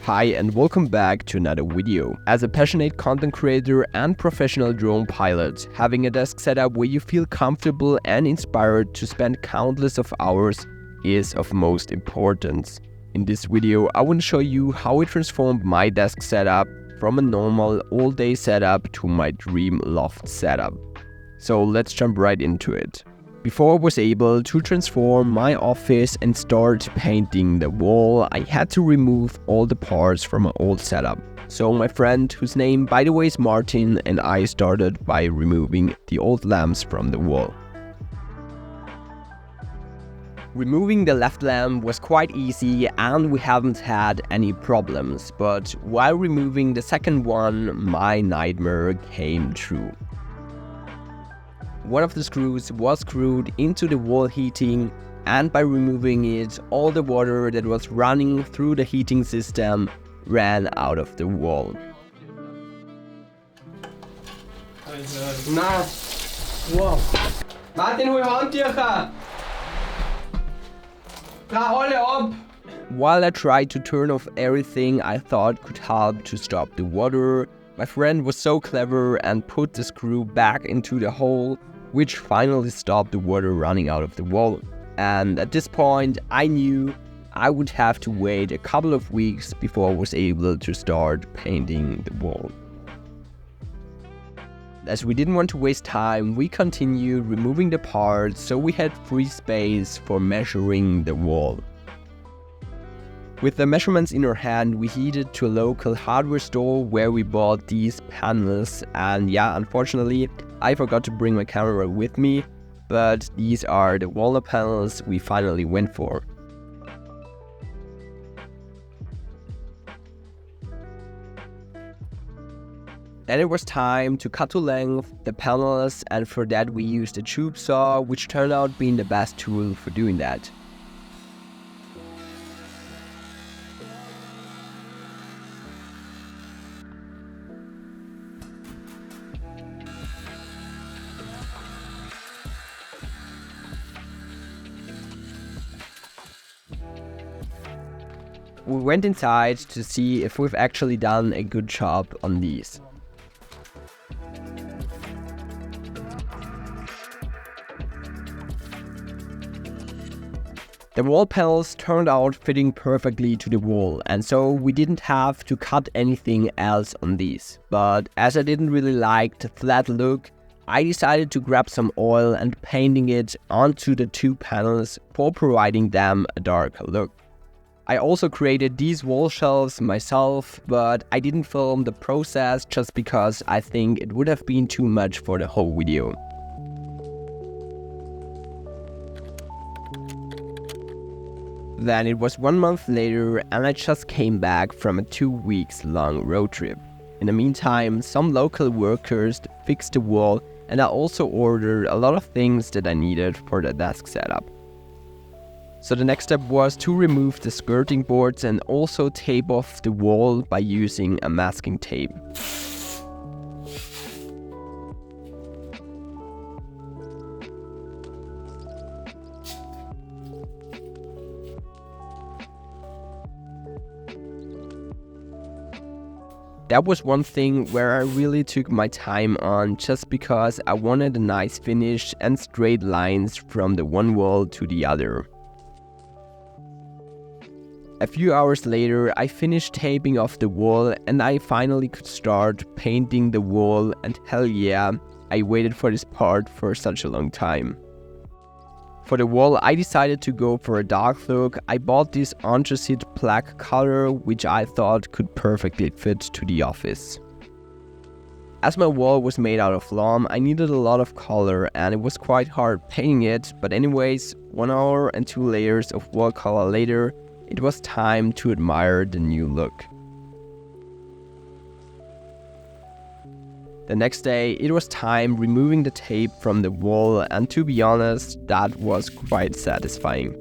Hi and welcome back to another video. As a passionate content creator and professional drone pilot, having a desk setup where you feel comfortable and inspired to spend countless of hours is of most importance. In this video, I want to show you how I transformed my desk setup from a normal all-day setup to my dream loft setup. So let's jump right into it. Before I was able to transform my office and start painting the wall, I had to remove all the parts from my old setup. So my friend, whose name by the way is Martin, and I started by removing the old lamps from the wall. Removing the left lamp was quite easy and we haven't had any problems, but while removing the second one, my nightmare came true. One of the screws was screwed into the wall heating, and by removing it, all the water that was running through the heating system ran out of the wall. Na, wow. Martin, hol Handtücher! Dra alle ab! While I tried to turn off everything I thought could help to stop the water, my friend was so clever and put the screw back into the hole, which finally stopped the water running out of the wall. And at this point, I knew I would have to wait a couple of weeks before I was able to start painting the wall. As we didn't want to waste time, we continued removing the parts so we had free space for measuring the wall. With the measurements in our hand, we headed to a local hardware store where we bought these panels, and yeah, unfortunately, I forgot to bring my camera with me, but these are the walnut panels we finally went for. Then it was time to cut to length the panels, and for that we used a tube saw, which turned out being the best tool for doing that. We went inside to see if we've actually done a good job on these. The wall panels turned out fitting perfectly to the wall, and so we didn't have to cut anything else on these. But as I didn't really like the flat look, I decided to grab some oil and painting it onto the two panels for providing them a darker look. I also created these wall shelves myself, but I didn't film the process just because I think it would have been too much for the whole video. Then it was 1 month later and I just came back from a 2 weeks long road trip. In the meantime, some local workers fixed the wall, and I also ordered a lot of things that I needed for the desk setup. So the next step was to remove the skirting boards and also tape off the wall by using a masking tape. That was one thing where I really took my time on, just because I wanted a nice finish and straight lines from the one wall to the other. A few hours later, I finished taping off the wall and I finally could start painting the wall, and hell yeah, I waited for this part for such a long time. For the wall, I decided to go for a dark look. I bought this anthracite black color, which I thought could perfectly fit to the office. As my wall was made out of loam, I needed a lot of color and it was quite hard painting it, but anyways, 1 hour and 2 layers of wall color later, it was time to admire the new look. The next day, it was time removing the tape from the wall, and to be honest, that was quite satisfying.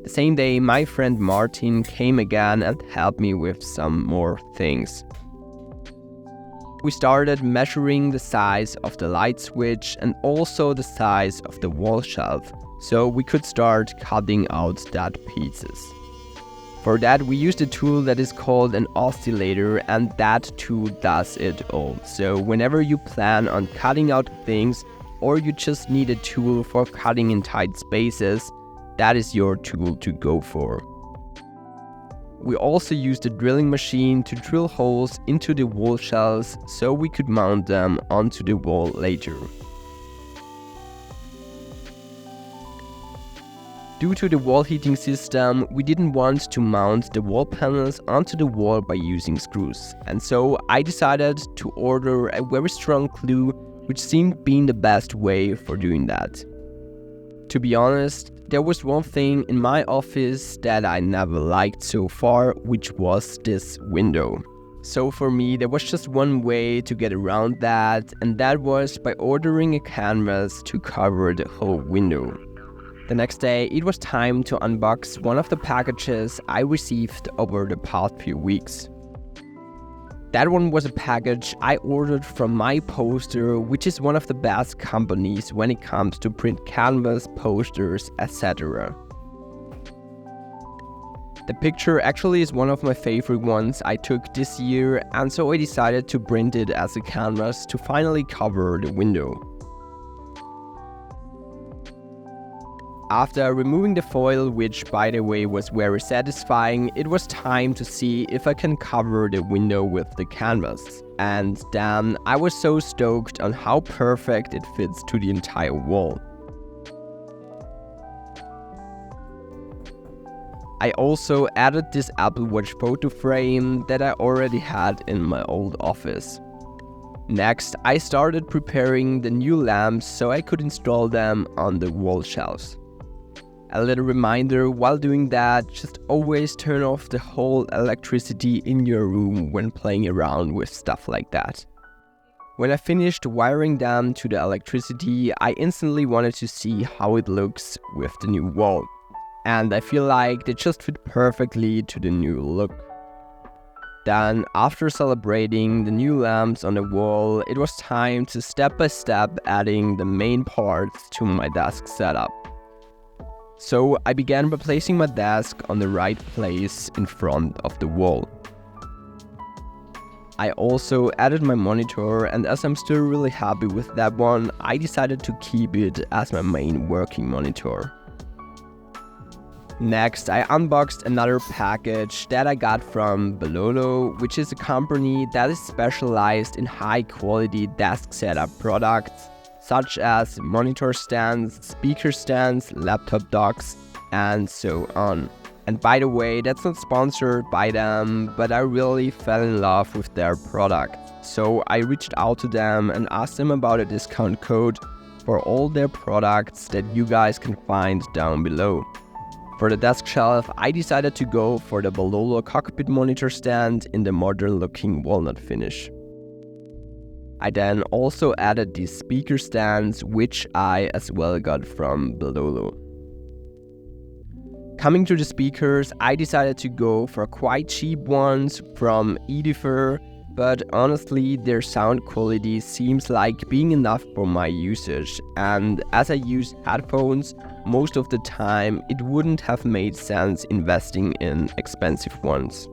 The same day, my friend Martin came again and helped me with some more things. We started measuring the size of the light switch and also the size of the wall shelf, so we could start cutting out that pieces. For that, we used a tool that is called an oscillator, and that tool does it all. So whenever you plan on cutting out things, or you just need a tool for cutting in tight spaces, that is your tool to go for. We also used a drilling machine to drill holes into the wall shelves so we could mount them onto the wall later. Due to the wall heating system, we didn't want to mount the wall panels onto the wall by using screws, and so I decided to order a very strong glue, which seemed being the best way for doing that. To be honest, there was one thing in my office that I never liked so far, which was this window. So for me, there was just one way to get around that, and that was by ordering a canvas to cover the whole window. The next day, it was time to unbox one of the packages I received over the past few weeks. That one was a package I ordered from My Poster, which is one of the best companies when it comes to print canvas, posters, etc. The picture actually is one of my favorite ones I took this year, and so I decided to print it as a canvas to finally cover the window. After removing the foil, which by the way was very satisfying, it was time to see if I can cover the window with the canvas. And damn, I was so stoked on how perfect it fits to the entire wall. I also added this Apple Watch photo frame that I already had in my old office. Next, I started preparing the new lamps so I could install them on the wall shelves. A little reminder while doing that, just always turn off the whole electricity in your room when playing around with stuff like that. When I finished wiring them to the electricity, I instantly wanted to see how it looks with the new wall. And I feel like they just fit perfectly to the new look. Then, after celebrating the new lamps on the wall, it was time to step by step adding the main parts to my desk setup. So I began by placing my desk on the right place in front of the wall. I also added my monitor, and as I'm still really happy with that one, I decided to keep it as my main working monitor. Next, I unboxed another package that I got from Bololo, which is a company that is specialized in high quality desk setup products, such as monitor stands, speaker stands, laptop docks, and so on. And by the way, that's not sponsored by them, but I really fell in love with their product. So I reached out to them and asked them about a discount code for all their products that you guys can find down below. For the desk shelf, I decided to go for the Bololo cockpit monitor stand in the modern looking walnut finish. I then also added these speaker stands, which I as well got from Bololo. Coming to the speakers, I decided to go for quite cheap ones from Edifer, but honestly their sound quality seems like being enough for my usage, and as I use headphones most of the time, it wouldn't have made sense investing in expensive ones.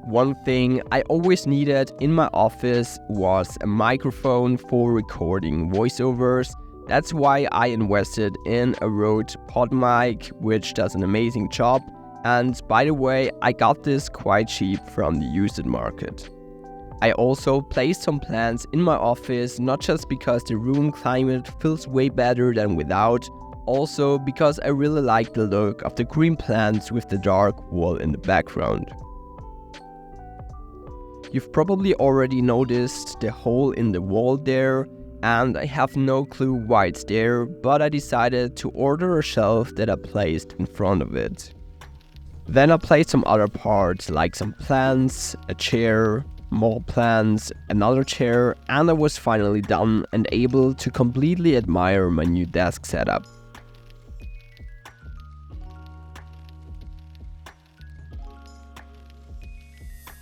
One thing I always needed in my office was a microphone for recording voiceovers. That's why I invested in a Rode PodMic, which does an amazing job. And by the way, I got this quite cheap from the used market. I also placed some plants in my office, not just because the room climate feels way better than without, also because I really like the look of the green plants with the dark wall in the background. You've probably already noticed the hole in the wall there, and I have no clue why it's there, but I decided to order a shelf that I placed in front of it. Then I placed some other parts like some plants, a chair, more plants, another chair, and I was finally done and able to completely admire my new desk setup.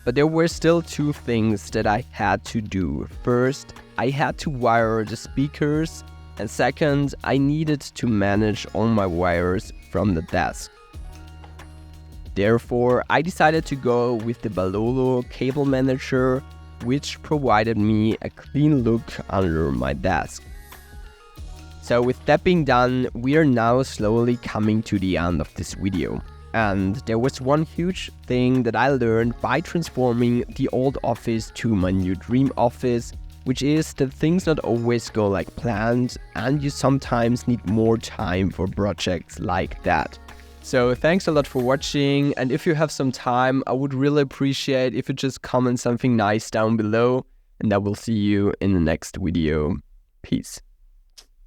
But there were still two things that I had to do. First, I had to wire the speakers, and second, I needed to manage all my wires from the desk. Therefore, I decided to go with the Balolo cable manager, which provided me a clean look under my desk. So with that being done, we are now slowly coming to the end of this video. And there was one huge thing that I learned by transforming the old office to my new dream office, which is that things not always go like planned and you sometimes need more time for projects like that. So thanks a lot for watching, and if you have some time, I would really appreciate if you just comment something nice down below, and I will see you in the next video. Peace.